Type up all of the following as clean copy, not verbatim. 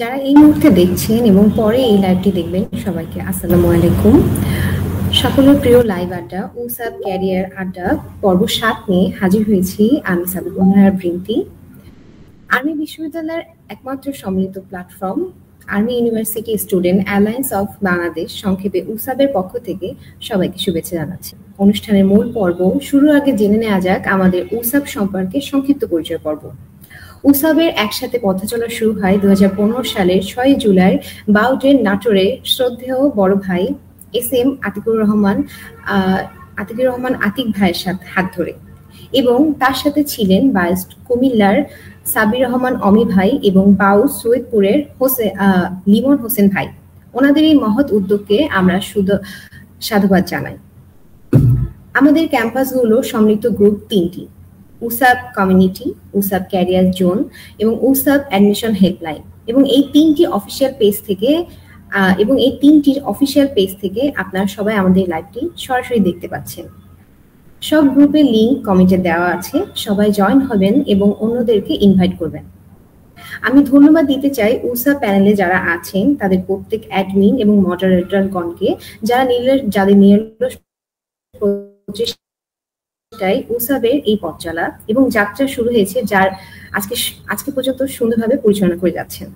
যারা এই মুহূর্তে দেখছেন এবং পরে এই লাইভটি দেখবেন সবাইকে আসসালামু আলাইকুম। সকলের প্রিয় লাইভ আড্ডা উসাব ক্যারিয়ার আড্ডা পর্ব ৭ নিয়ে হাজির হয়েছি আমি সাবিকুন্নাহার বৃন্তি। আর্মি বিশ্ববিদ্যালয়ের একমাত্র সম্মিলিত platform army university student alliance of Bangladesh সংক্ষেপে উসাবের পক্ষ থেকে সবাইকে শুভেচ্ছা জানাচ্ছি। অনুষ্ঠানের মূল পর্ব শুরুর আগে জেনে নেওয়া যাক আমাদের উসাব সম্পর্কে সংক্ষিপ্ত পরিচয় পর্ব। উসাবের একসাথে পথচলা শুরু হয় ২০১৫ সালের ৬ জুলাই বাউটের নাটোরে শ্রদ্ধেয় বড় ভাই এস এম আতিকুর রহমান আতিক ভাইয়ের সাথে হাত ধরে, এবং তার সাথে ছিলেন বায়াস্ট কুমিল্লার সাবির রহমান অমি ভাই এবং বাউস সৈয়দপুরের লিমন হোসেন ভাই। ওনাদের এই মহৎ উদ্যোগকে আমরা সাধুবাদ জানাই। আমাদের ক্যাম্পাসগুলো সম্মিলিত গ্রুপ ৩টি: উসাব কমিউনিটি, উসাব ক্যারিয়ার জোন এবং উসাব অ্যাডমিশন হেল্পলাইন, এবং এই তিনটির অফিসিয়াল পেজ থেকে আপনারা সবাই আমাদের লাইভটি সরাসরি দেখতে পাচ্ছেন। সব গ্রুপের লিংক কমেন্টে দেওয়া আছে, সবাই জয়েন হবেন এবং অন্যদেরকে ইনভাইট করবেন। আমি ধন্যবাদ দিতে চাই উসাব প্যানেলে যারা আছেন তাদের প্রত্যেক অ্যাডমিন এবং মডারেটরগণকে যাদের নিরলস প্রচেষ্টায় উসাবের এই পথ চলা এবং যাত্রা শুরু হয়েছে, যার আজকে পর্যন্ত সুন্দরভাবে পরিচালনা করে যাচ্ছেন।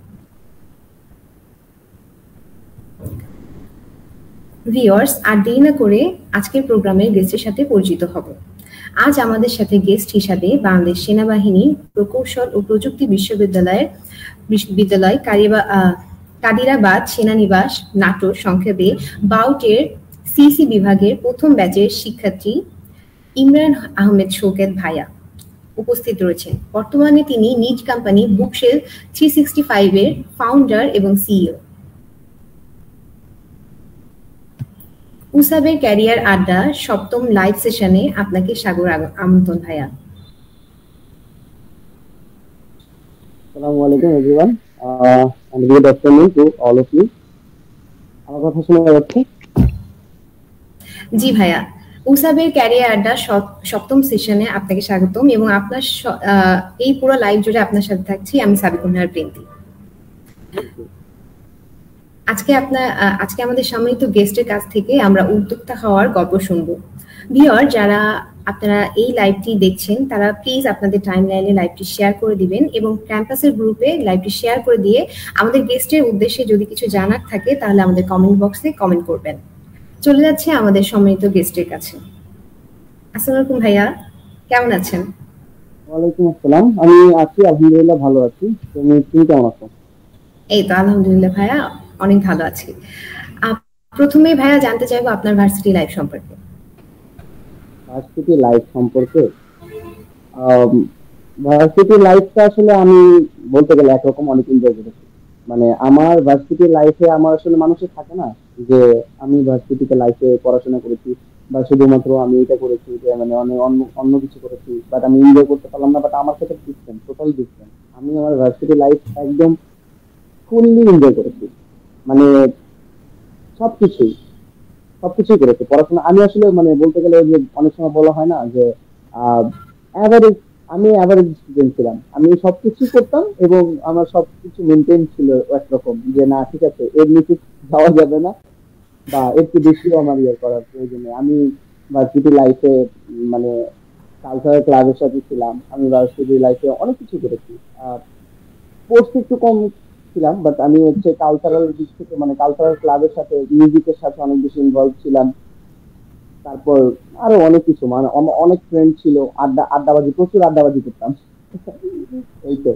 ভিউয়ার্স, আর দেরি না করে আজকের প্রোগ্রামের গেস্টের সাথে পরিচিত হব। আজ আমাদের সাথে গেস্ট হিসাবে বাংলাদেশ সেনাবাহিনী প্রকৌশল ও প্রযুক্তি বিশ্ববিদ্যালয় কাদিরাবাদ সেনানিবাস নাটোর সংক্ষেপে বাউটের সিসি বিভাগের প্রথম ব্যাচের শিক্ষার্থী ইমরান আহমেদ শৌকত ভাইয়া উপস্থিত রয়েছেন। বর্তমানে তিনি নিজ কোম্পানি বুকশেল 365 এর ফাউন্ডার এবং সিইও। উসাবের ক্যারিয়ার আড্ডা ৭ম লাইভ সেশনে আপনাকে সাগর আমন্ত্রণ ভাইয়া। আসসালামু আলাইকুম everyone, and good afternoon to all of you. আমার কথা শোনা যাচ্ছে? জি ভাইয়া, উসাবের ক্যারিয়ার আড্ডা ৭ম সেশনে আপনাকে স্বাগতম, এবং আপনার এই পুরো লাইভ জুড়ে আপনার সাথে থাকছি আমি সাবিকুন্নাহার বৃন্তি। আজকে আমাদের সম্মানিত গেস্টের কাছ থেকে আমরা উদ্যোক্তা হওয়ার গল্প শুনবো। ভিউয়ার, যারা আপনারা এই লাইভটি দেখছেন তারা প্লিজ আপনাদের টাইমলাইনে লাইভটি শেয়ার করে দিবেন এবং ক্যাম্পাসের গ্রুপে লাইভটি শেয়ার করে দিয়ে আমাদের গেস্টের উদ্দেশ্যে যদি কিছু জানার থাকে তাহলে আমাদের কমেন্ট বক্সে কমেন্ট করবেন। চলে যাচ্ছে আমাদের সম্মানিত গেস্টের কাছে। আসসালামু আলাইকুম ভাইয়া, কেমন আছেন? ওয়ালাইকুম আসসালাম, আমি আছি আলহামদুলিল্লাহ ভালো আছি। তুমি কেমন আছো? এই তো আলহামদুলিল্লাহ ভাইয়া, অনেক ভালো আছি। প্রথমেই ভাইয়া জানতে চাইবো আপনার ভার্সিটি লাইফ সম্পর্কে। ভার্সিটি লাইফটা আসলে আমি বলতে গেলে একরকম অনেক এনজয় করেছি। মানে আমার ভার্সিটি লাইফে আমার আসলে মানুষের থাকে না যে আমি ভার্সিটিতে লাইফে পড়াশোনা করেছি বা শুধুমাত্র আমি এটা করেছি, যে মানে অনেক অন্য কিছু করেছি, বাট আমি এনজয় করতে পারলাম না। বাট আমার সাথে ডিফারেন্ট, টোটাল ডিফারেন্ট। আমি আমার ভার্সিটি লাইফ একদম ফুললি এনজয় করেছি, মানে সবকিছুই করেছি। পড়াশোনা আমি আসলে মানে বলতে গেলে যে অনেক সময় বলা হয় না যে অ্যাভারেজ, আমি অ্যাভারেজ স্টুডেন্ট ছিলাম। আমি সবকিছু করতাম এবং আমার সবকিছু মেনটেন ছিল একরকম, যে না ঠিক আছে এর নিচে যাওয়া যাবে না বা এর চেয়ে বেশিও আমার করার প্রয়োজন নেই। আমি ভার্সিটি লাইফে মানে কালচারাল ক্লাবের সাথে ছিলাম। আমি ভার্সিটি লাইফে অনেক কিছু করেছি। স্পোর্টস একটু কম ছিলাম, বাট আমি কালচারাল দিক থেকে মানে কালচারাল ক্লাবের সাথে মিউজিকের সাথে অনেক বেশি ইনভলভ ছিলাম। তারপর আরো অনেক কিছু, মানে অনেক ফ্রেন্ড ছিল, আড্ডাবাজি, প্রচুর আড্ডাবাজি করতাম। এই তো,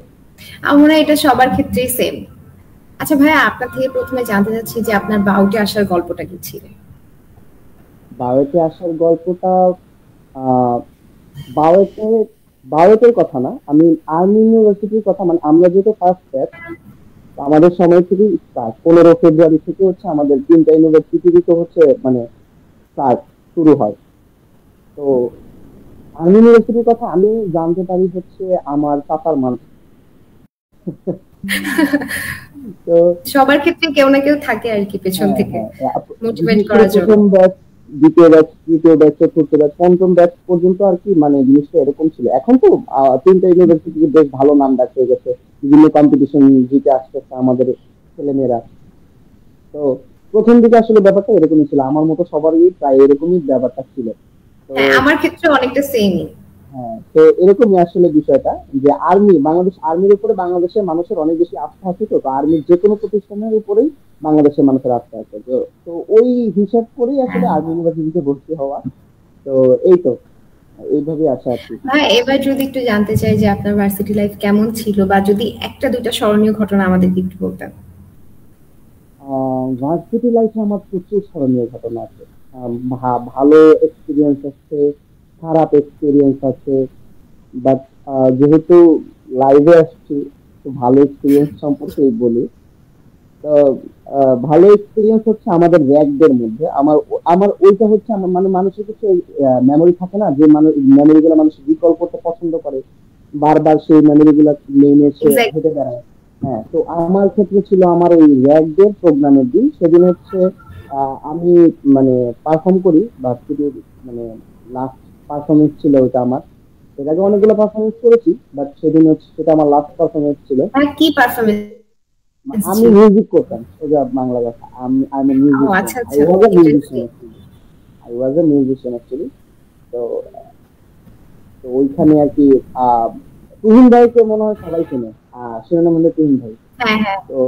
আমরা এটা সবার ক্ষেত্রেই সেম। আচ্ছা ভাইয়া, আপনার থেকে প্রথমে জানতে চাচ্ছি যে আপনার বাউটে আসার গল্পটা কি ছিল? বাউতে আসার গল্পটা বাউতের কথা না, আমি আর্মি ইউনিভার্সিটির কথা। মানে আমরা যেহেতু ফার্স্ট ব্যাচ, আমাদের সময় থেকে স্টার্ট 15 ফেব্রুয়ারি থেকে আমাদের 3টা ইউনিভার্সিটিতে মানে স্টার্ট শুরু হয়। তো আর্মি ইউনিভার্সিটির কথা আমি জানতে পারি আমার চাচার মান। তো সবার ক্ষেত্রে কেউ না কেউ থাকে আর কি পেছন থেকে মোটিভেট করার জন্য। দ্বিতীয় ব্যাচ, তৃতীয় ব্যাচ, চতুর্থ ব্যাচ, পঞ্চম ব্যাচ পর্যন্ত আর কি মানে জিনিসটা এরকম ছিল। এখন তো তিনটা ইউনিভার্সিটি বেশ ভালো নাম ডাক হয়ে গেছে, বিভিন্ন কম্পিটিশন জিতে আসতেছে আমাদের ছেলেমেয়েরা। তো প্রথম দিকে আসলে ব্যাপারটা এরকমই ছিল, আমার মতো সবারই প্রায় এরকমই ব্যাপারটা ছিল। তো হ্যাঁ, আমার ক্ষেত্রে অনেকটা সেমই। হ্যাঁ, তো এরকমই আসলে বিষয়টা, যে আর্মি, বাংলাদেশ আর্মির উপরে বাংলাদেশের মানুষের অনেক বেশি আস্থা আছে। তো আর্মির যে কোনো প্রতিষ্ঠানের উপরেই বাংলাদেশের মানুষের আস্থা আছে। তো তো ওই হিসাব করেই আসলে হ্যাঁ আর্মি ইউনিভার্সিটিতে ভর্তি হওয়া। তো এই তো এইভাবে আসা আর কি। ভাই, এবার যদি একটু জানতে চাই যে আপনার ভার্সিটি লাইফ কেমন ছিল, বা যদি একটা দুইটা স্মরণীয় ঘটনা আমাদেরকে একটু বলতেন। ভার্সিটি লাইফে আমার প্রচুর স্মরণীয় ঘটনা আছে। ভালো এক্সপিরিয়েন্স আছে, খারাপ এক্সপিরিয়েন্স আছে। বাট যেহেতু লাইভে আসছি, তো ভালো এক্সপিরিয়েন্স সম্পর্কেই বলি। তো ভালো এক্সপিরিয়েন্স হচ্ছে আমাদের র্যাকদের মধ্যে আমার আমার ওইটা হচ্ছে আমার মানে মানুষের কিছু মেমোরি থাকে না, যে মানুষ মেমোরি গুলো মানুষ রিকল করতে পছন্দ করে, বারবার সেই মেমোরি গুলো নিয়ে সে এক্স্যাক্ট। হেঁটে বেড়ায়। হ্যাঁ, তো আমার ক্ষেত্রে ছিল আমার ওই র্যাকদের প্রোগ্রামের দিন। সেদিন হচ্ছে আমি মানে পারফর্ম করি ভার্সিটির, মানে লাস্ট পারফরমেন্স ছিল ওটা আমার। এর আগে অনেকগুলো পারফরমেন্স করেছি, বাট সেদিন হচ্ছে সেটা আমার লাস্ট পারফরমেন্স ছিল। আর কি পারফরমেন্স আমি ছিল? মিউজিক করতাম, সোজা বাংলা কথা, আমি ও মিউজিশিয়ান, আচ্ছা আই আচ্ছা, was a musician interesting. Actually. I was a musician actually. তো তো ওইখানে আর কি আহ তুহিন ভাইকে মনে হয় সবাই চেনে, শিরোনাম হলো তুহিন ভাই। হ্যাঁ হ্যাঁ। তো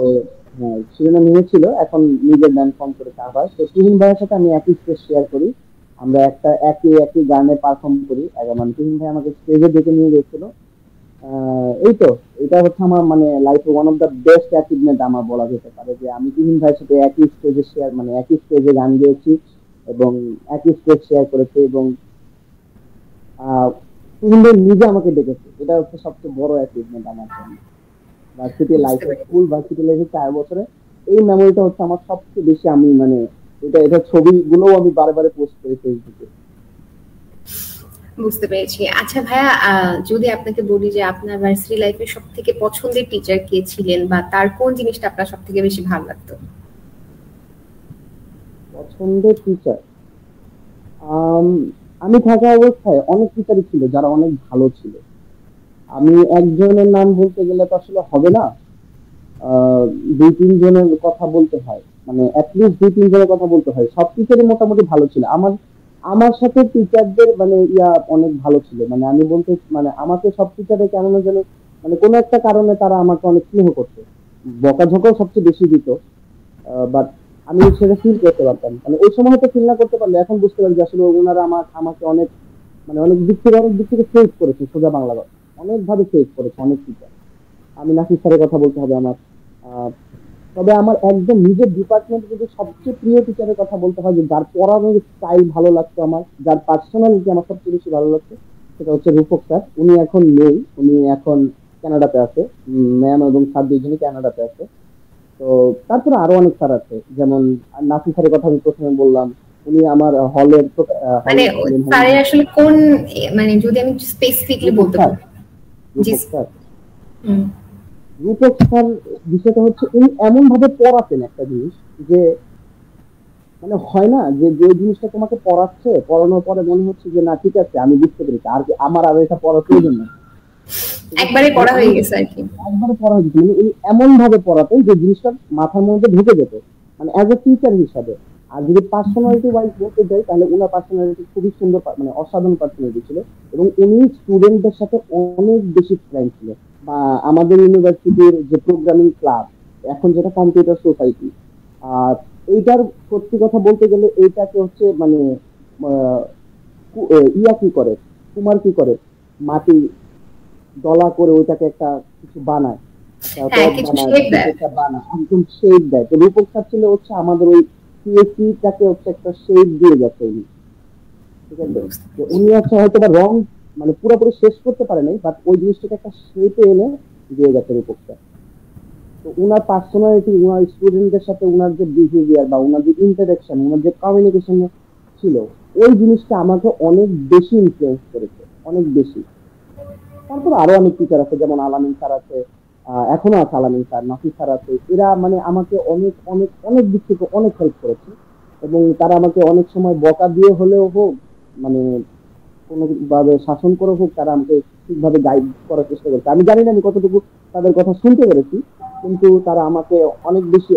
হ্যাঁ, শিরোনাম নিয়েছিল, এখন নিজের ব্যান্ড ফর্ম করেছে আবার। তো তুহিন ভাইয়ের সাথে আমি একই স্টেজ শেয়ার করি, আমরা একটা একই একই গানে পারফর্ম করি। মানে তুহিন ভাই আমাকে স্টেজে ডেকে নিয়ে গেছিল। এই তো, এটা হচ্ছে আমার মানে লাইফে one of the best achievement আমার বলা যেতে পারে, যে আমি তুহিন ভাইয়ের সাথে একই স্টেজে শেয়ার, মানে একই স্টেজে গান গেয়েছি এবং একই স্টেজ শেয়ার করেছি। এবং আহ তুহিন ভাই নিজে আমাকে ডেকেছে, এটা হচ্ছে সবচেয়ে বড় অ্যাচিভমেন্ট আমার জন্য ভার্সিটি বুঝতে লাইফে, পেরেছি। স্কুল ভার্সিটি লাইফে 4 বছরে। এই মেমোরিটা হচ্ছে আমার সবচেয়ে বেশি, আমি মানে এটা এটা ছবিগুলোও আমি বারে বারে পোস্ট করি ফেসবুকে। বুঝতে পেরেছি। আচ্ছা ভাইয়া, যদি আপনাকে বলি যে আপনার ভার্সিটি লাইফে সব থেকে পছন্দের টিচার কে ছিলেন, বা তার কোন জিনিসটা আপনার সব থেকে বেশি ভালো লাগতো? পছন্দের টিচার, আম, আমি থাকা অবস্থায় অনেক টিচারই ছিল যারা অনেক ভালো ছিল। আমি একজনের নাম বলতে গেলে তো আসলে হবে না, আহ, দুই তিন জনের কথা বলতে হয়, মানে অ্যাটলিস্ট দুই তিন জনের কথা বলতে হয়। সব টিচারই মোটামুটি ভালো ছিল। আমার আমার সাথে টিচারদের মানে অনেক ভালো ছিল, মানে আমি বলতে মানে আমাকে সব টিচারে কেমন যেন মানে কোনো একটা কারণে তারা আমাকে অনেক স্নেহ করতো, বকাঝকাও সবচেয়ে বেশি দিত। বাট আমি সেটা ফিল করতে পারতাম, মানে ওই সময় হয়তো ফিল না করতে পারলে এখন বুঝতে পারি যে আসলে ওনারা আমাকে অনেক মানে অনেক দিক থেকে সেভ করেছে, সোজা বাংলা কথা, অনেক ভাবে সেভ করেছে অনেক টিচার। আমি নাফিস স্যারের কথা বলতে হবে আমার। আহ, তবে আমার একদম নিজের ডিপার্টমেন্টে যদি সবচেয়ে প্রিয় টিচারের কথা বলতে হয়, যে যার পড়ানোর স্টাইল ভালো লাগতো আমার, যার পার্সোনালিটি আমার সবচেয়ে বেশি ভালো লাগতো, সেটা হচ্ছে রূপক স্যার। উনি এখন নেই, উনি এখন কানাডাতে আছে। ম্যাম এবং স্যার দুইজনই কানাডাতে আছে। তো তারপরে আরো অনেক স্যার আছে, যেমন নাফিস স্যারের কথা আমি প্রথমে বললাম। উনি আমার হলের হল মানে ছিলেন স্যারের আসলে কোন, মানে যদি আমি স্পেসিফিকলি রূপক বলতে স্যার। বলি। জি। রূপক স্যার হুম। রূপক স্যার বিষয়টা হচ্ছে উনি এমন ভাবে পড়াতেন একটা জিনিস, যে মানে হয় না যে যে জিনিসটা তোমাকে পড়াচ্ছে, পড়ানোর পরে মনে হচ্ছে যে না ঠিক আছে আমি বুঝতে পেরেছি, আর আমার আর এটা পড়ার প্রয়োজন নেই। ঠিক আছে, একবারে মানে পড়া আমি হয়ে গেছে আর কি। একবারে পড়া হয়েছে, মানে উনি এমন ভাবে পড়াতেন যে জিনিসটা মাথার মধ্যে ঢুকে যেত, মানে অ্যাজ এ টিচার হিসাবে। আর যদি পার্সোনালিটি ওয়াইজ বলতে যাই, তাহলে উনার পার্সোনালিটি খুবই সুন্দর, মানে অসাধারণ পার্সোনালিটি ছিল। এবং উনি স্টুডেন্টদের সাথে অনেক বেশি ফ্রেন্ড ছিল। বা আমাদের ইউনিভার্সিটির যে প্রোগ্রামিং ক্লাব, এখন যেটা কম্পিউটার সোসাইটি, আর এইটার সত্যি কথা বলতে গেলে এইটাকে হচ্ছে মানে আহ, কি করে, কুমার কি করে, মাটি দলা করে ওইটাকে একটা কিছু বানায়, একটা হ্যাঁ, টব কিছু বানায় বা শেপ কিছু দেয়। একটা বানায়, একদম শেপ দেয়। তো রূপক স্যার ছিল হচ্ছে আমাদের ওই সিএসসি টাকে হচ্ছে একটা শেপ দিয়ে গেছে উনি। ঠিক আছে, বুঝতে যে পেরেছি। উনি হচ্ছে হয়তো বা রং মানে পুরোপুরি শেষ করতে পারে নাই, বাট ওই জিনিসটাকে একটা শেপে এনে দিয়ে গেছে রূপক স্যার। তো উনার পার্সোনালিটি, উনার স্টুডেন্টদের সাথে উনার যে বিহেভিয়ার বা উনার যে ইন্টারাকশন, উনার যে কমিউনিকেশন ছিল, ওই জিনিসটা আমাকে অনেক বেশি ইনফ্লুয়েন্স করেছে, অনেক বেশি। তারপর আরো অনেক টিচার আছে, যেমন আলামিন স্যার আছে, এখনো আছে আলামিন স্যার, নাফিস স্যার আছে। এরা মানে আমাকে অনেক অনেক অনেক দিক থেকে অনেক হেল্প করেছে। এবং তারা আমাকে অনেক সময় বকা দিয়ে হলেও হোক, মানে কোনোভাবে শাসন করে হোক, তারা আমাকে ঠিকভাবে গাইড করার চেষ্টা করছে। আমি জানি না আমি কতটুকু তাদের কথা শুনতে পেরেছি, কিন্তু তারা আমাকে অনেক বেশি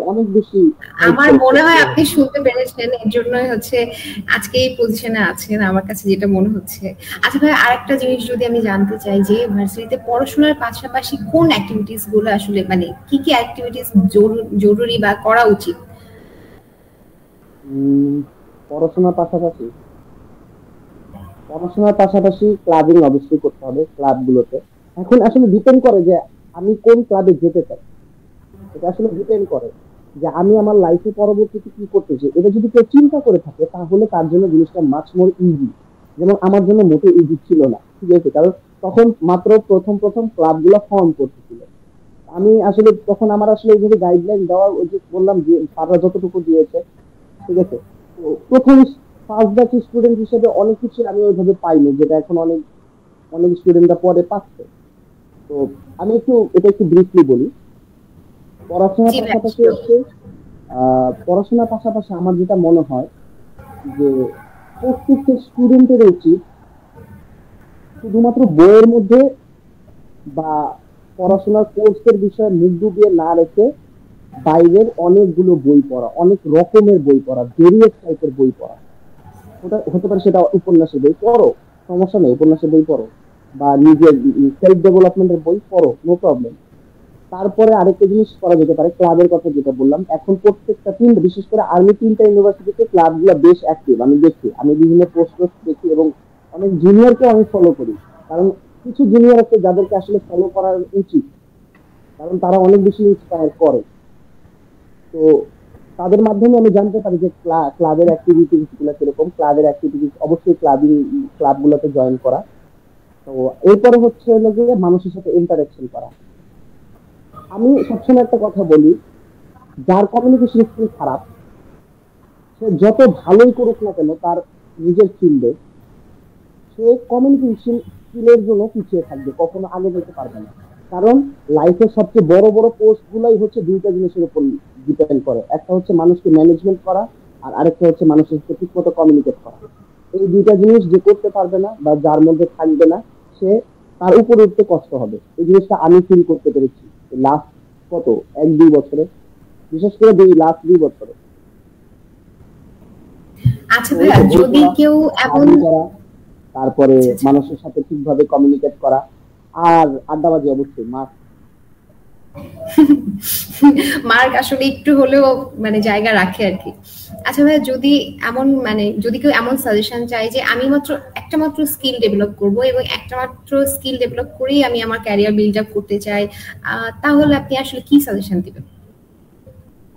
হেল্প আমার করেছে। মনে হয় আপনি শুনতে পেরেছেন, এর জন্যই হচ্ছে আজকে এই পজিশনে আছেন, আমার কাছে যেটা মনে হচ্ছে। আচ্ছা ভাই, আরেকটা জিনিস যদি আমি জানতে চাই যে ভার্সিটিতে পড়াশোনার পাশাপাশি কোন অ্যাক্টিভিটিস গুলো আসলে মানে কি কি অ্যাক্টিভিটিস জরুরি বা করা উচিত? উম, পড়াশোনার পাশাপাশি পড়াশোনার পাশাপাশি ক্লাবিং অবশ্যই করতে হবে ক্লাবগুলোতে। এখন আসলে ডিপেন্ড করে যে আমি কোন ক্লাবে যেতে চাই। এটা আসলে ডিপেন্ড করে যে আমি আমার লাইফে পরবর্তীতে কি করতে চাই। এটা যদি কেউ চিন্তা করে থাকে তাহলে তার জন্য জিনিসটা মাছ মোর ইজি। যেমন আমার জন্য মোটে ইজি ছিল না, ঠিক আছে, কারণ তখন মাত্র প্রথম প্রথম ক্লাবগুলো ফর্ম করতেছিল। আমি আসলে তখন আমার আসলে এইভাবে গাইডলাইন দেওয়া, ওই যে বললাম যে তারা যতটুকু দিয়েছে, ঠিক আছে। তো প্রথম ফার্স্ট ব্যাচ স্টুডেন্ট হিসেবে অনেক কিছু আমি ওইভাবে পাইনি, যেটা এখন অনেক অনেক স্টুডেন্টরা পরে পাচ্ছে। তো আমি এটা একটু ব্রিফলি বলি। পড়াশোনার জি ভাই। পাশাপাশি হচ্ছে পড়াশোনার পাশাপাশি আমার যেটা মনে হয় যে প্রত্যেকটা স্টুডেন্টের উচিত শুধুমাত্র বইয়ের মধ্যে বা পড়াশোনার কোর্সের বিষয়ে মুখ ডুবিয়ে না রেখে বাইরের অনেকগুলো বই পড়া, অনেক রকমের বই পড়া, ভেরিয়াস টাইপের বই পড়া। ওটা হতে পারে সেটা উপন্যাসের বই পড়ো, সমস্যা নেই, উপন্যাসের বই পড়ো, বা নিজের সেলফ ডেভেলপমেন্টের বই পড়ো, নো প্রবলেম। তারপরে আরেকটা জিনিস করা যেতে পারে, ক্লাবের কথা যেটা বললাম, এখন প্রত্যেকটা টিম, বিশেষ করে আর্মি 3টা ইউনিভার্সিটিতে ক্লাব গুলো বেশ অ্যাক্টিভ। আমি দেখি, আমি বিভিন্ন পোস্ট দেখি এবং অনেক জুনিয়রকে আমি ফলো করি। কারণ কিছু জুনিয়র আছে যাদেরকে আসলে ফলো করা উচিত, কারণ তারা অনেক বেশি ইন্সপায়ার করে। তো তাদের মাধ্যমে আমি জানতে পারি যে ক্লাবের অ্যাক্টিভিটিস গুলো কিরকম। ক্লাবের অ্যাক্টিভিটিস অবশ্যই ক্লাব গুলোতে জয়েন করা। তো এরপরে হচ্ছে হলো গিয়ে মানুষের সাথে ইন্টারাকশন করা। আমি সবসময় একটা কথা বলি, যার কমিউনিকেশন স্কিল খারাপ, সে যত ভালোই করুক না কেন তার নিজের ফিল্ডে, সে কমিউনিকেশন স্কিলের জন্য পিছিয়ে থাকবে, কখনো আগে যেতে পারবে না। কারণ লাইফের সবচেয়ে বড় বড় পোস্ট গুলাই হচ্ছে দুইটা জিনিসের উপর ডিপেন্ড করে, একটা হচ্ছে মানুষকে ম্যানেজমেন্ট করা, আর আরেকটা হচ্ছে মানুষের সাথে ঠিক মতো কমিউনিকেট করা। এই দুইটা জিনিস যে করতে পারবে না বা যার মধ্যে থাকবে না, সে তার উপরে উঠতে কষ্ট হবে। এই জিনিসটা আমি ফিল করতে পেরেছি লাস্ট কত 1-2 বছরে, বিশেষ করে লাস্ট 2 বছরে। আচ্ছা ভাইয়া, যদি কেউ এমন করা, তারপরে আচ্ছা, আচ্ছা। মানুষের সাথে ঠিকভাবে কমিউনিকেট করা, আর আড্ডাবাজি অবশ্যই মাস্ট। মার্ক আসলে একটু হলেও মানে জায়গা রাখে আর কি। আচ্ছা ভাইয়া, যদি এমন মানে যদি কেউ এমন সাজেশন চায় যে আমি মাত্র একটা মাত্র স্কিল ডেভেলপ করব এবং একটা মাত্র স্কিল ডেভেলপ করেই আমি আমার ক্যারিয়ার বিল্ড আপ করতে চাই, তাহলে আপনি আসলে কি সাজেশন দিবেন?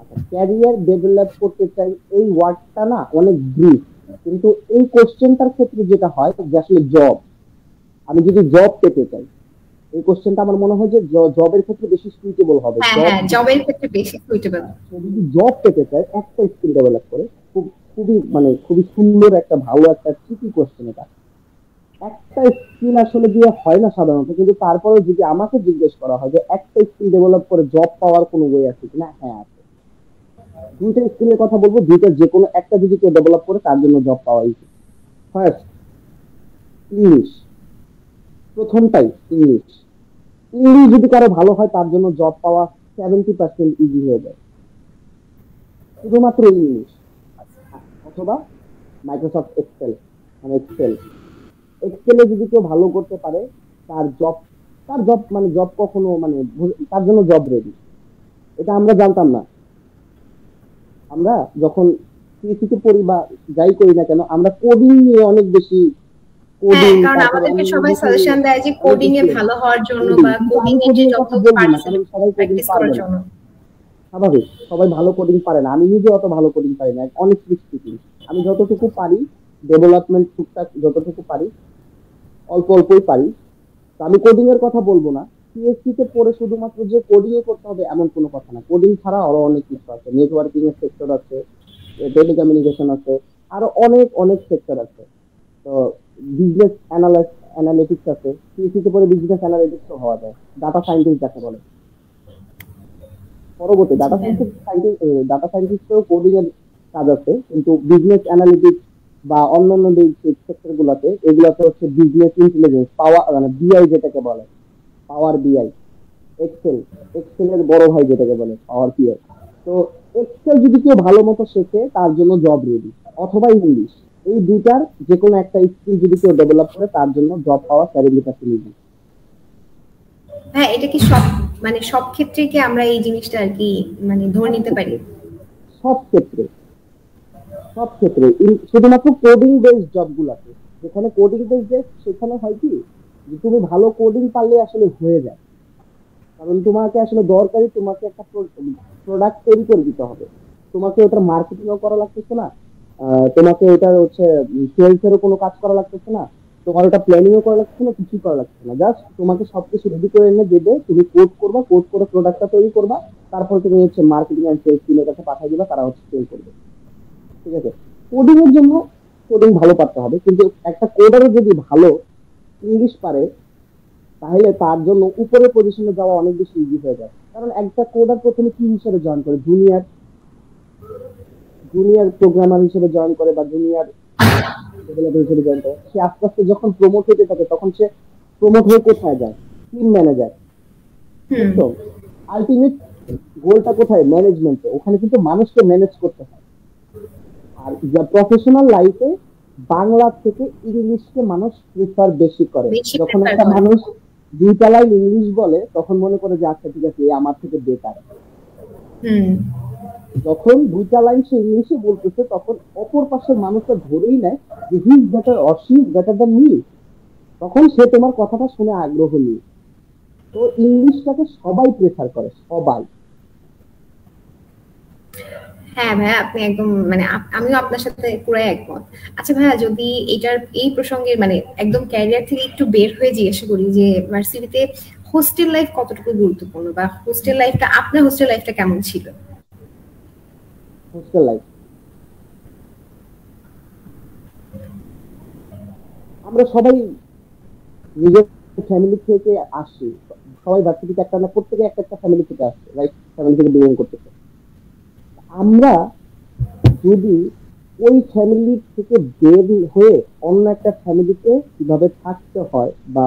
আচ্ছা, ক্যারিয়ার ডেভেলপ করতে চাই এই ওয়ার্ডটা না অনেক ব্রিফ, কিন্তু এই কোশ্চেনটার ক্ষেত্রে যেটা হয় যে আসলে জব, আমি যদি জব পেতে চাই, এই কোশ্চেনটা আমার মনে হয় যে জবের ক্ষেত্রে বেশি সুইটেবল হবে। হ্যাঁ জব হ্যাঁ, জবের ক্ষেত্রে বেশি সুইটেবল। সে যদি জব পেতে চায় একটা স্কিল ডেভেলপ করে, খুবই সুন্দর একটা ভালো একটা ট্রিকি কোশ্চেন এটা। একটা স্কিল আসলে দিয়ে হয় না সাধারণত, কিন্তু তারপরে যদি আমাকে জিজ্ঞেস করা হয় যে একটা স্কিল ডেভেলপ করে জব পাওয়ার কোনো ওয়ে আছে কিনা, হ্যাঁ আছে। দুইটা স্কিলের কথা বলবো, দুইটা যে কোনো একটা যদি কেউ ডেভেলপ করে তার জন্য জব পাওয়া উচিত। First, English. প্রথমটাই ইংলিশ। ইংলিশ যদি কারো ভালো হয় তার জন্য জব পাওয়া 70% ইজি হয়ে যায়। শুধুমাত্র ইংলিশ, অথবা মাইক্রোসফট এক্সেল, মানে এক্সেলে যদি কেউ ভালো করতে পারে, তার জব মানে জব কখনো মানে তার জন্য জব রেডি। এটা আমরা জানতাম না। আমরা যখন সিএসসি পড়ি বা যাই করি না কেন, আমরা কোডিং নিয়ে অনেক বেশি, হ্যাঁ, কোডিং, কারণ তারপরে আমাদেরকে অন্যান্য সবাই বিষয় নিয়ে সাজেশন দেয় যে অনেক কোডিং এ কিছু ভালো হওয়ার জন্য কোডিং, বা কিন্তু কোডিং আমি এ যে কোডিং এর কথা যতটুকু বলবো না, পারছি কারণ সবাই কোডিং প্র্যাকটিস করার পারবে না। জন্য। স্বাভাবিক, সবাই ভালো কোডিং পারে না, আমি নিজে অত ভালো কোডিং পারি না, অনেস্টলি স্পিকিং। আমি যতটুকু পারি, ডেভেলপমেন্ট টুকটাক যতটুকু পারি, অল্প অল্পই পারি। তো আমি কোডিং এর কথা বলবো না। সিএসসি তে পড়ে শুধুমাত্র যে কোডিং এ করতে হবে এমন কোনো কথা না, কোডিং ছাড়া আরো অনেক কিছু আছে, নেটওয়ার্কিং এর সেক্টর আছে, টেলিকমিউনিকেশন আছে, আরো অনেক অনেক সেক্টর আছে। তো বিজনেস অ্যানালিটিক্স আছে, সিএসসি তে পড়ে বিজনেস অ্যানালিটিক্স হওয়া যায়, ডাটা সাইন্টিস্ট যাকে বলে। পরবর্তী জি ডাটা হ্যাঁ। সাইন্টিস্ট ডাটা সাইন্টিস্টেও কোডিং এর কাজ আছে, কিন্তু বিজনেস অ্যানালিটিক্স বা অন্যান্য যে সেক্টর গুলাতে এগুলাতে হচ্ছে বিজনেস ইন্টেলিজেন্স পাওয়ার, মানে বিআই যেটাকে বলে, পাওয়ার বিআই, এক্সেল, এক্সেলের বড় ভাই যেটাকে বলে পাওয়ার বিআই। তো এক্সেল যদি কেউ ভালো মতো শেখে তার জন্য জব রেডি, অথবা ইংলিশ, এই দুইটার যে কোনো একটা স্কিল যদি কেউ ডেভেলপ করে তার জন্য জব পাওয়া স্যারের কাছে ইজি। হ্যাঁ, এটা কি সব মানে সব ক্ষেত্রে কি আমরা এই জিনিসটা আর কি মানে ধরে নিতে পারি? সব ক্ষেত্রে, সব ক্ষেত্রে শুধুমাত্র কোডিং বেসড জব গুলাতে, যেখানে কোডিং বেসড, সেখানে হয় কি যে তুমি ভালো কোডিং পারলে আসলে হয়ে যায়। কারণ তোমাকে আসলে দরকারি, তোমাকে একটা প্রোডাক্ট তৈরি করে দিতে হবে, তোমাকে ওটার মার্কেটিংও করা লাগতেছে না, তোমাকে ওটা হচ্ছে সেলস এরও কোনো কাজ করা লাগতেছে না, তোমার ওটা প্ল্যানিংও করা লাগছে না, কিছুই করা লাগছে না, জাস্ট তোমাকে সবকিছু রেডি করে এনে দেবে, তুমি কোড করবা, কোড করে প্রোডাক্টটা তৈরি করবা, তারপর তুমি হচ্ছে মার্কেটিং এন্ড সেলস টিমের কাছে পাঠিয়ে দিবা, তারা হচ্ছে সেল করবে। ঠিক আছে, কোডিং এর জন্য কোডিং ভালো পারতে হবে, কিন্তু একটা কোডারও যদি ভালো ইংলিশ পারে তাহলে তার জন্য উপরের পজিশনে যাওয়া অনেক বেশি ইজি হয়ে যায়। কারণ একটা কোডার প্রথমে কি হিসেবে জয়েন করে, জুনিয়র, জুনিয়র প্রোগ্রামার হিসেবে জয়েন করে বা জুনিয়র ডেভেলপার হিসেবে জয়েন করে, সে আস্তে আস্তে যখন প্রমোট হতে থাকে তখন সে প্রমোট হয়ে কোথায় যায়, টিম ম্যানেজার। তো আলটিমেট গোলটা কোথায়, ম্যানেজমেন্টে, ওখানে কিন্তু মানুষকে ম্যানেজ করতে হয়। আর যা প্রফেশনাল লাইফে বাংলা থেকে ইংলিশকে মানুষ প্রিফার বেশি করে। যখন একটা মানুষ দুইটা লাইন ইংলিশ বলে তখন মনে করে যে আচ্ছা ঠিক আছে, আমার থেকে বেটার। যখন দুইটা লাইন সে ইংলিশে বলতেছে তখন অপর পাশের মানুষটা ধরেই নেয় যে he is better or she is better than me, তখন সে তোমার কথাটা শুনে আগ্রহ নিয়ে। তো ইংলিশটাকে সবাই প্রেফার করে, সবাই। হ্যাঁ ভাইয়া, আপনি একদম মানে আমিও আপনার সাথে পুরো একমত। আচ্ছা ভাইয়া, যদি এটার এই প্রসঙ্গে মানে একদম ক্যারিয়ার থেকে একটু বের হয়ে জিজ্ঞাসা করি যে ভার্সিটিতে হোস্টেল লাইফ কতটুকু গুরুত্বপূর্ণ, বা হোস্টেল লাইফটা, আপনার হোস্টেল লাইফটা কেমন ছিল? হোস্টেল লাইফ, আমরা সবাই নিজের ফ্যামিলি থেকে আসি, সবাই ভার্সিটিতে একটা না, প্রত্যেকে একটা একটা ফ্যামিলি থেকে আসছে, রাইট, ফ্যামিলি থেকে বিলং করতেছে। আমরা যদি ওই ফ্যামিলি থেকে বের হয়ে অন্য একটা ফ্যামিলিতে কিভাবে থাকতে হয় বা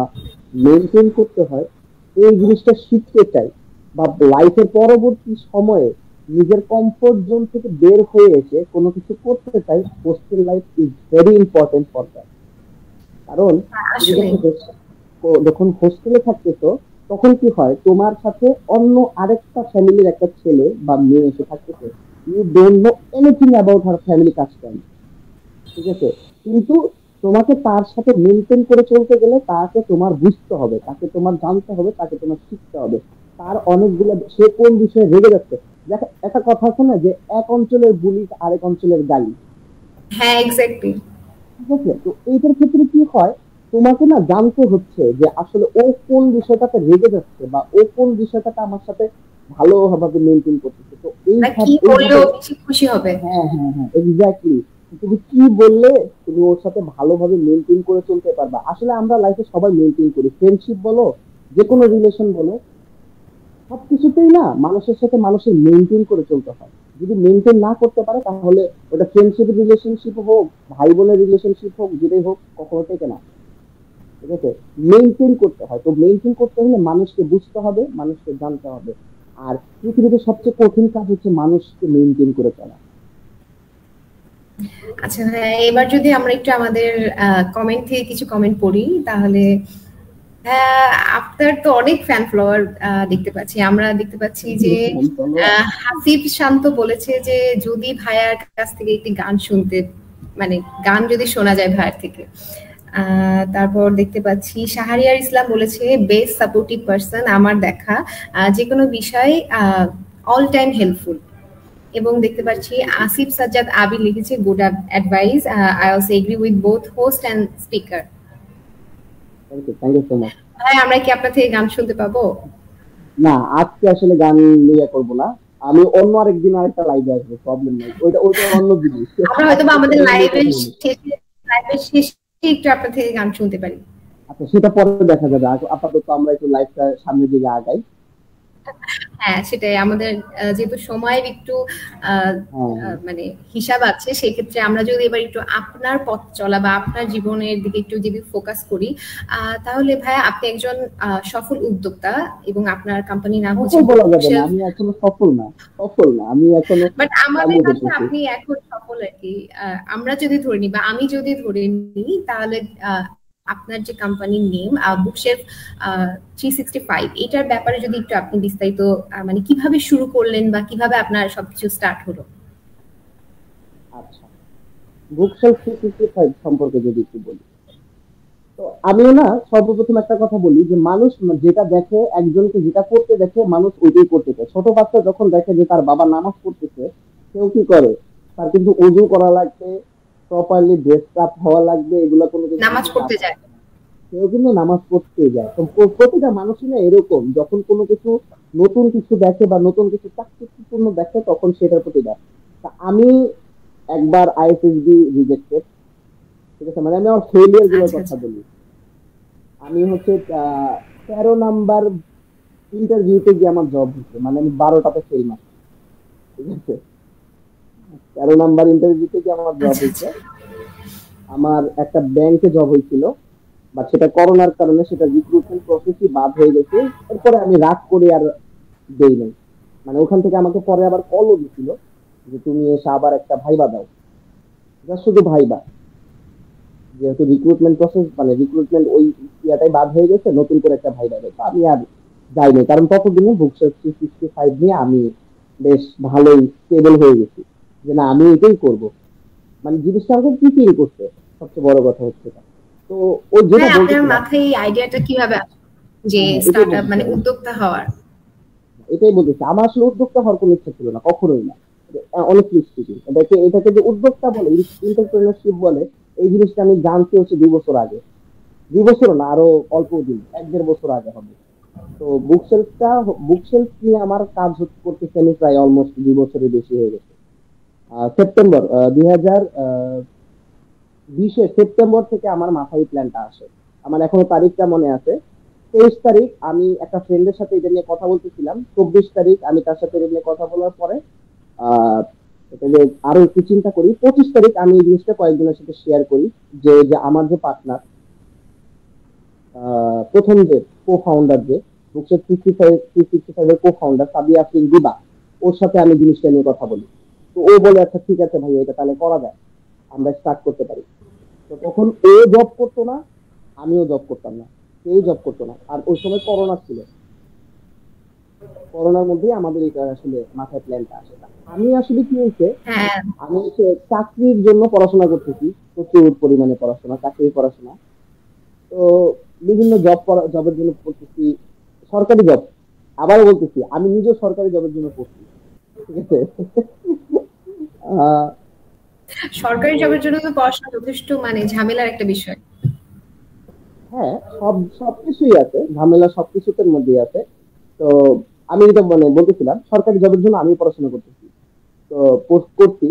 মেনটেন করতে হয় এই জিনিসটা শিখতে চাই, বা লাইফের পরবর্তী সময়ে নিজের কমফোর্ট জোন থেকে বের হয়ে এসে কোনো কিছু করতে চাই, hostel life is very important for that. কারণ যখন হোস্টেলে থাকতেছো তখন কি হয়, তোমার সাথে অন্য আরেকটা ফ্যামিলির একটা ছেলে বা মেয়ে এসে থাকতেছে, you don't know anything about her family custom. ঠিক আছে, কিন্তু তোমাকে তার সাথে মেনটেন করে চলতে গেলে তাকে তোমার বুঝতে হবে, তাকে তোমার জানতে হবে, তাকে তোমার শিখতে হবে, তার অনেকগুলো, সে কোন বিষয়ে রেগে যাচ্ছে। দেখো একটা কথা আছে না যে এক অঞ্চলের বুলি আরেক অঞ্চলের গালি। হ্যাঁ এক্স্যাক্টলি। ঠিক আছে, তো এইটার ক্ষেত্রে কি হয়, তোমাকে না জানতে হচ্ছে যে আসলে ও কোন বিষয়টাতে রেগে যাচ্ছে বা ও কোন বিষয়টাতে আমার সাথে ভালোভাবে মেনটেন করতেছে। তো এই কি বললেও বেশি খুশি হবে। হ্যাঁ হ্যাঁ হ্যাঁ, এক্স্যাক্টলি। তুমি কি বললে তুমি ওর সাথে ভালোভাবে মেনটেন করে চলতে পারবা। আসলে আমরা লাইফে সবাই মেনটেন করি, ফ্রেন্ডশিপ বলো, যে কোনো রিলেশন বলো, সবকিছুতেই না মানুষের সাথে মানুষের মেনটেন করে চলতে হয়। যদি মেনটেন না করতে পারে তাহলে ওটা ফ্রেন্ডশিপ রিলেশনশিপ হোক, ভাই বোনের রিলেশনশিপ হোক, যেটাই হোক, কখনো থেকে না। ঠিক আছে, মেনটেন করতে হয়। তো মেনটেন করতে হলে মানুষকে বুঝতে হবে, মানুষকে জানতে হবে। আর পৃথিবীতে সবচেয়ে কঠিন কাজ হচ্ছে মানুষকে মেনটেন করে চলা। আচ্ছা হ্যাঁ, এবার যদি আমরা একটু আমাদের কমেন্ট থেকে কিছু কমেন্ট পড়ি তাহলে আপনার তো অনেক ফ্যান ফলোয়ার দেখতে পাচ্ছি, আমরা দেখতে পাচ্ছি যে হাসিব শান্ত বলেছে যে যদি ভাইয়ার কাছ থেকে একটি গান শুনতে, মানে গান যদি শোনা যায় ভাইয়ার থেকে। তারপর দেখতে পাচ্ছি শাহরিয়ার ইসলাম বলেছে বেস্ট সাপোর্টিভ পারসন আমার দেখা, যে কোনো বিষয় অল টাইম হেল্পফুল। এবং দেখতে পাচ্ছি আসিফ সাজ্জাদ আবির লিখেছে good advice, I also agree with both host and speaker. Thank you so much. ভাই আমরা কি আপনার থেকে গান শুনতে পাবো? না, আজকে আসলে গান নিয়ে করব না, আমি অন্য আরেকদিন আরেকটা লাইভে আসবো, প্রবলেম নাই, ওইটা অন্য জিনিস। আমরা হয়তো আমাদের লাইভের শেষে একটু আপনার থেকে গান শুনতে পারি। আচ্ছা, সেটা পরে দেখা যাবে, আপাতত আমরা একটু লাইভটা সামনের দিকে আগাই। হ্যাঁ, সেটাই আমাদের যেহেতু সময়ের একটু হ্যাঁ, মানে হিসাব আছে, সেক্ষেত্রে আমরা যদি এবার একটু আপনার পথ চলা বা আপনার জীবনের দিকে একটু যদি ফোকাস করি, তাহলে ভাইয়া আপনি একজন সফল উদ্যোক্তা এবং আপনার কোম্পানির নাম হচ্ছে সফল বলা যাবে না, বুকশেলফ। আমি এখনো সফল না, সফল না, আমি এখনো বাট আমাদের চালিয়ে কাছে যেতেছি। আপনি এখন সফল আর কি। আমরা যদি ধরে নিই বা আমি যদি ধরে নিই, তাহলে আপনার যে কোম্পানির নেম বুকশেলফ 365, এটার ব্যাপারে যদি একটু আপনি বিস্তারিত মানে কিভাবে শুরু করলেন বা কিভাবে আপনার সবকিছু স্টার্ট হলো। আচ্ছা, বুকশেলফ 365 সম্পর্কে যদি একটু বলি, তো আমিও না সর্বপ্রথম একটা কথা বলি যে মানুষ যেটা দেখে, একজনকে যেটা করতে দেখে মানুষ ওইটাই করতে চায়। ছোট বাচ্চা যখন দেখে যে তার বাবা নামাজ পড়তেছে, কেউ কি করে, তার কিন্তু ওযু করা লাগবে, প্রপারলি ড্রেস আপ হওয়া লাগবে, এগুলো কোনো কিছু নামাজ কিন্তু তার পড়তে যায়। থাকে না। কেউ কিন্তু নামাজ পড়তে যায়। তো প্রতিটা মানুষই না এরকম, যখন কোনো কিছু নতুন কিছু দেখে বা নতুন কিছু চাকচিক্যপূর্ণ দেখে তখন সেটার প্রতি দেয়। তা আমি একবার আইএসএসবি রিজেক্টেড, ঠিক আছে, মানে আমি আমার ফেলিয়ার গুলোর আচ্ছা, কথা আচ্ছা। বলি। আমি হচ্ছে 13 নাম্বার ইন্টারভিউতে গিয়ে আমার জব হচ্ছে, মানে আমি 12টাতে ফেল মারছি, ঠিক আছে। 13 নাম্বার ইন্টারভিউতে গিয়ে আমার জব আচ্ছা, হচ্ছে। আচ্ছা। আমার একটা ব্যাংকে জব হয়েছিল, বাট সেটা করোনার কারণে সেটা রিক্রুটমেন্ট প্রসেসই বাদ হয়ে গেছে। এরপরে আমি রাগ করে আর দেই নাই, মানে ওখান থেকে আমাকে পরে আবার কলও দিছিল যে তুমি এসে আবার একটা ভাইবা দাও, জাস্ট শুধু ভাইবা, যেহেতু রিক্রুটমেন্ট প্রসেস মানে রিক্রুটমেন্ট ওই ইয়াটাই বাদ হয়ে গেছে, নতুন করে একটা ভাইবা দেয়। তো আমি আর যাইনি, কারণ ততদিনে বুকশেলফ 365 নিয়ে আমি বেশ ভালোই স্টেবল হয়ে গেছি, যে না আমি এটাই করব। মানে জিনিসটা আমাকে প্রিপেয়ার করতে, সবচেয়ে বড় কথা হচ্ছে এটা। তো ও যেটা ভাই আপনার বলতেছিলাম, মাথায় এই আইডিয়াটা কিভাবে আসলো যে হ্যাঁ হ্যাঁ, এটাই স্টার্ট আপ মানে বলতেছিলাম, উদ্যোক্তা হওয়ার? এটাই বলতেছি, আমার আসলে উদ্যোক্তা হওয়ার কোনো ইচ্ছা ছিল না, কখনোই না। অনেস্টলি স্পিকিং, এটাকে যে উদ্যোক্তা বলে, এন্টারপ্রেনারশিপ বলে, এই জিনিসটা আমি জানতে হচ্ছে 2 বছর আগে। 2 বছর না, আরো অল্প দিন, 1-1.5 বছর আগে হবে। তো বুকশেলফ নিয়ে আমার কাজ করতেছে আমি প্রায় অলমোস্ট 2 বছরের বেশি হয়ে গেছে। সেপ্টেম্বর 2020-এর সেপ্টেম্বর থেকে আমার মাথায় প্ল্যানটা আসে। আমার এখনো তারিখটা মনে আছে। 23 তারিখ আমি একটা ফ্রেন্ডের সাথে এটা নিয়ে কথা বলতেছিলাম, 24 তারিখ আমি তার সাথে এটা নিয়ে কথা বলার পরে আহ এটা যে আরো একটু চিন্তা করি, 25 তারিখ আমি এই জিনিসটা কয়েকজনের সাথে শেয়ার করি, যে যে আমার যে পার্টনার, প্রথম যে কো ফাউন্ডার, যে বুকশেট 365 এর কো ফাউন্ডার সাবিয়া আফরিন দিবা, ওর সাথে আমি জিনিসটা নিয়ে কথা বলি। তো ও বলে আচ্ছা ঠিক আছে ভাই, এটা তাহলে করা যায়, আমরা স্টার্ট করতে পারি। তো তখন ও জব করতো না, আমিও জব করতাম না, কেউ জব করতো না, আর ওই সময় করোনা ছিল। করোনার মধ্যেই আমাদের এটা আসলে মাথায় প্ল্যানটা আসে। আমি আসলে কি হয়েছে, হ্যাঁ। আমি হচ্ছে চাকরির জন্য পড়াশোনা করতেছি, প্রচুর পরিমাণে পড়াশোনা, চাকরির পড়াশোনা। তো বিভিন্ন জবের জন্য পড়তেছি, সরকারি জব। আবারও বলতেছি, আমি নিজেও সরকারি জবের জন্য পড়ছি, ঠিক আছে। আহ, সরকারি তো জবের জন্য তো পড়াশোনা যথেষ্ট মানে ঝামেলার একটা বিষয়। হ্যাঁ, সবকিছুই আছে, ঝামেলা সবকিছুতে মধ্যেই আছে। তো আমি যেটা মানে বলতেছিলাম, সরকারি জবের জন্য আমি পড়াশোনা করতেছি। তো পোস্ট করছি,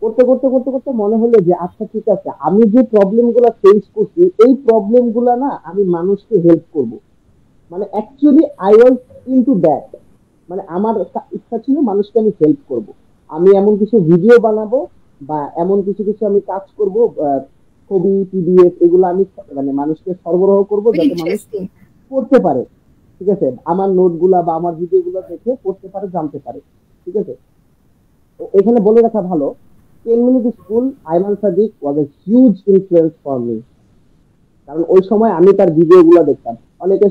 করতে করতে করতে করতে মনে হলো যে আচ্ছা ঠিক আছে, আমি যে প্রবলেম গুলা ফেস করছি, এই প্রবলেম গুলা না আমি মানুষকে হেল্প করব। মানে actually I was into that, মানে আমার একটা ইচ্ছা ছিল মানুষকে আমি হেল্প করব। আমি এমন কিছু ভিডিও বানাবো বা এমন কিছু কিছু আমি কাজ করব, ছবি পিডিএফ এগুলো আমি মানে মানুষকে সরবরাহ করব, খুবই যাতে মানুষ ইন্টারেস্টিং। পড়তে পারে, ঠিক আছে, আমার নোট গুলা বা আমার ভিডিও গুলো দেখে পড়তে পারে, জানতে পারে, ঠিক আছে। তো এখানে বলে রাখা ভালো, 10 minute school, Aiman Sadiq was a huge influence for me. কারণ ওই সময় আমি তার ভিডিও গুলো দেখতাম, অনেকে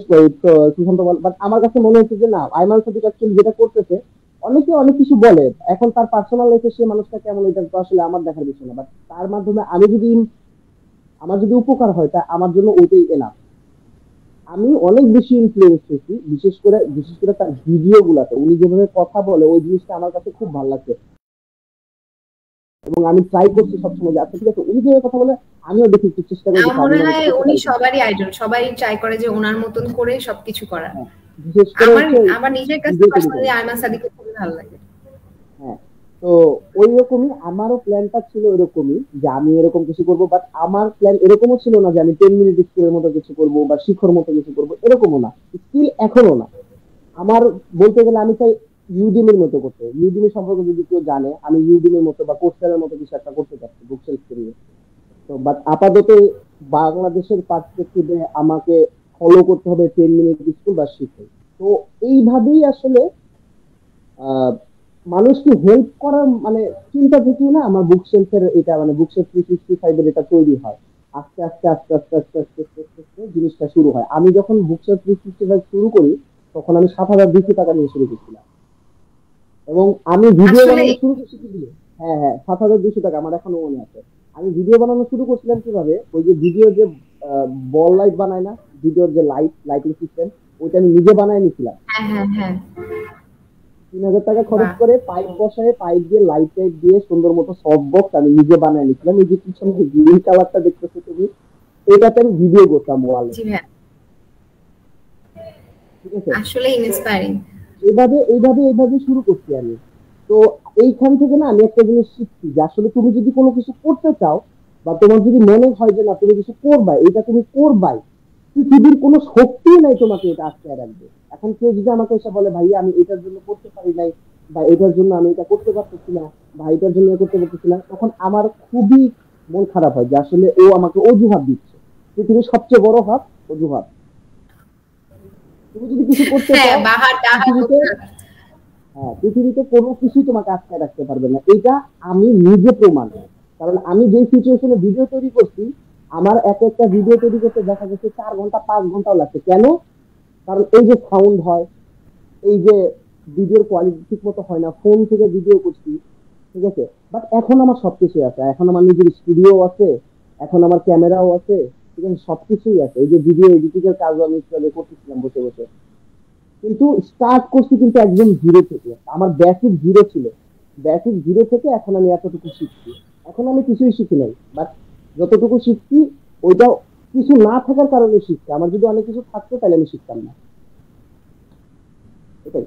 সুশান্ত বল, বাট আমার কাছে মনে হচ্ছে যে না, আইমান সাদিক অ্যাকচুয়ালি যেটা করতেছে, অনেকে অনেক কিছু বলে, এখন তার পার্সোনাল লাইফে সে মানুষটা কেমন এটা তো আসলে আমার দেখার বিষয় না, বাট তার মাধ্যমে আমি যদি আমার যদি উপকার হয় তা আমার জন্য ওইটাই এনাফ। আমি অনেক বেশি ইনফ্লুয়েন্স হয়েছি, বিশেষ করে তার ভিডিও গুলাতে উনি যেভাবে কথা বলে, ওই জিনিসটা আমার কাছে খুব ভালো লাগছে। এবং আমি ট্রাই করছি সবসময় যে আচ্ছা ঠিক আছে, উনি যেভাবে কথা বলে আমিও দেখি, একটু চেষ্টা করে আমার দেখি আমি মনে মনে হয় করতে উনি পারি কিনা। সবারই আইডল, সবাই ট্রাই করে যে ওনার মতন করে সবকিছু করার। হ্যাঁ, বিশেষ করে আমার হচ্ছে আমার নিজের কাছে ভিডিও তৈরি করে। পার্সোনালি আয়মান সাদিককে খুবই ভালো লাগে। হ্যাঁ, তো ওই রকমই আমারও প্ল্যানটা ছিল, এরকমই যে আমি এরকম কিছু করব, বাট আমার প্ল্যান এরকমও ছিল না যে আমি 10 মিনিট স্কুলের মতো কিছু করব বা শিখর মতো কিছু করব, এরকমও না, স্কিল এখনো না। আমার বলতে গেলে আমি চাই ইউডিমির মতো করতে। ইউডিমি সম্পর্কে যদি কেউ জানে, আমি ইউডিমির মতো বা কোর্সেরার মতো কিছু একটা করতে চাচ্ছি বুক সেলস করিয়ে। তো বাট আপাতত বাংলাদেশের পার্সপেক্টিভে আমাকে ফলো করতে হবে 10 মিনিট স্কুল বা শিখে। তো এইভাবেই আসলে আহ মানুষকে হেল্প করার মানে চিন্তা থেকে না আমার বুক সেলসের এটা মানে বুক সেলস 365 এর এটা তৈরি হয়। আস্তে আস্তে আস্তে আস্তে আস্তে আস্তে আস্তে আস্তে আস্তে জিনিসটা শুরু হয়। আমি যখন বুক সেলস 365 শুরু করি তখন আমি 7,200 টাকা নিয়ে শুরু করছিলাম, এবং আমি ভিডিও আসলে বানানো শুরু করছি কি দিয়ে? হ্যাঁ হ্যাঁ, 7,200 টাকা আমার এখনো মনে আছে। আমি ভিডিও বানানো শুরু করছিলাম কিভাবে, ওই যে ভিডিও যে বল লাইট বানায় না, ভিডিওর যে লাইটিং সিস্টেম, ওইটা আমি নিজে বানায় নিছিলাম। হ্যাঁ, হ্যাঁ, হ্যাঁ। 3,000 টাকা খরচ বাহ! করে পাইপ বসায়, পাইপ দিয়ে লাইট টাইট দিয়ে সুন্দর মতো সফট বক্স আমি নিজে বানায় নিছিলাম। এই যে পিছনে গ্রিন কালারটা দেখতেছো তুমি, এটাতে আমি ভিডিও করতাম ওয়ালে। জি ভাইয়া। ঠিক আছে? আসলে তো ইন্সপায়ারিং। এইভাবে শুরু করছি আমি। তো এইখান থেকে না আমি একটা জিনিস শিখছি যে আসলে তুমি যদি কোনো কিছু করতে চাও বা তোমার যদি মনে হয় যে না তুমি কিছু করবা, এটা তুমি করবাই, পৃথিবীর কোনো শক্তি নাই তোমাকে এটা আটকায় রাখবে। এখন কেউ যদি আমাকে এসে বলে ভাই আমি এটার জন্য করতে পারি নাই, বা এটার জন্য আমি এটা করতে পারতেছি না, বা এটার জন্য এটা করতে পারতেছি না, তখন আমার খুবই মন খারাপ হয় যে আসলে ও আমাকে অজুহাত দিচ্ছে। পৃথিবীর সবচেয়ে বড় হাত অজুহাত। তুমি যদি কিছু করতে হ্যাঁ, চাও, বাহার টাহার পৃথিবীতে, অজুহাত। হ্যাঁ পৃথিবীতে কোনো কিছুই তোমাকে আটকায় রাখতে পারবে না, এটা আমি নিজে প্রমাণ। কারণ আমি যে সিচুয়েশনে ভিডিও তৈরি করছি, আমার এক একটা ভিডিও তৈরি করতে দেখা যাচ্ছে 4 ঘন্টা 5 ঘন্টাও লাগছে। কেন? কারণ এই যে সাউন্ড হয়, এই যে ভিডিওর কোয়ালিটি ঠিক মতো হয় না, ফোন থেকে ভিডিও করছি, ঠিক আছে। বাট এখন আমার সবকিছু আছে, এখন আমার নিজের স্টুডিও আছে, এখন আমার ক্যামেরাও আছে, ঠিক আছে, সবকিছুই আছে। এই যে ভিডিও এডিটিং এর কাজও আমি করতেছিলাম বসে বসে। কিন্তু স্টার্ট করছি কিন্তু একদম জিরো থেকে, আমার বেসিক জিরো ছিল। বেসিক জিরো থেকে এখন আমি এতটুকু শিখছি। এখন আমি কিছুই শিখি নাই, বাট যতটুকু শিখছি ওইটা কিছু না থাকার কারণে শিখছি। আমার যদি অনেক কিছু থাকতো তাহলে আমি শিখতাম না। এটাই।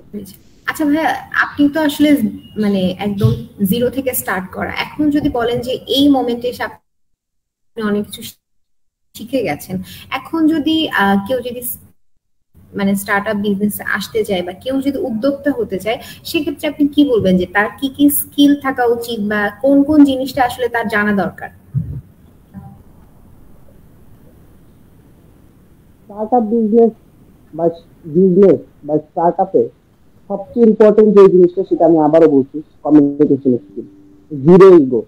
আচ্ছা ভাইয়া, আপনি তো আসলে মানে একদম জিরো থেকে স্টার্ট করা। এখন যদি বলেন যে এই মোমেন্টে এসে আপনি অনেক কিছু শিখে গেছেন, এখন যদি কেউ যদি মানে স্টার্টআপ বিজনেস আসতে চায় বা কেউ যদি উদ্যোক্তা হতে চায়, সেক্ষেত্রে আপনি কি বলবেন যে তার কি কি স্কিল থাকা উচিত বা কোন কোন জিনিসটা আসলে তার জানা দরকার? স্টার্টআপ বিজনেস বা স্টার্টআপে সবচেয়ে ইম্পর্টেন্ট যে জিনিসটা, সেটা আমি আবারও বলছি, কমিউনিকেশন স্কিল। Zero ego.